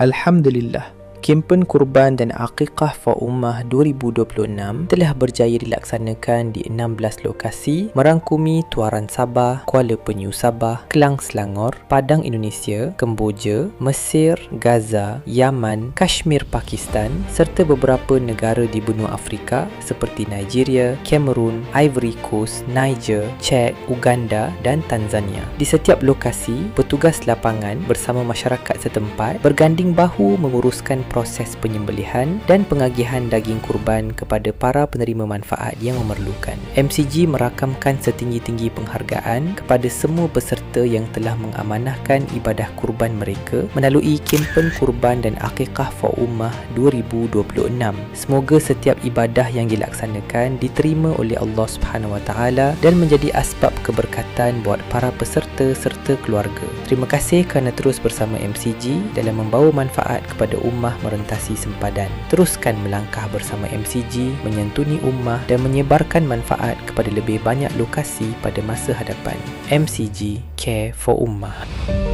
Alhamdulillah, kempen kurban dan akikah for Ummah 2026 telah berjaya dilaksanakan di 16 lokasi merangkumi Tuaran Sabah, Kuala Penyu Sabah, Kelang Selangor, Padang Indonesia, Kemboja, Mesir, Gaza, Yaman, Kashmir Pakistan serta beberapa negara di benua Afrika seperti Nigeria, Cameroon, Ivory Coast, Niger, Czech, Uganda dan Tanzania. Di setiap lokasi, petugas lapangan bersama masyarakat setempat berganding bahu menguruskan proses penyembelihan dan pengagihan daging kurban kepada para penerima manfaat yang memerlukan. MCG merakamkan setinggi-tinggi penghargaan kepada semua peserta yang telah mengamanahkan ibadah kurban mereka melalui kempen kurban dan akikah for Ummah 2026. Semoga setiap ibadah yang dilaksanakan diterima oleh Allah Subhanahu Wa Taala dan menjadi asbab keberkatan buat para peserta serta keluarga. Terima kasih kerana terus bersama MCG dalam membawa manfaat kepada ummah merentasi sempadan. Teruskan melangkah bersama MCG, menyantuni ummah dan menyebarkan manfaat kepada lebih banyak lokasi pada masa hadapan. MCG Care for Ummah.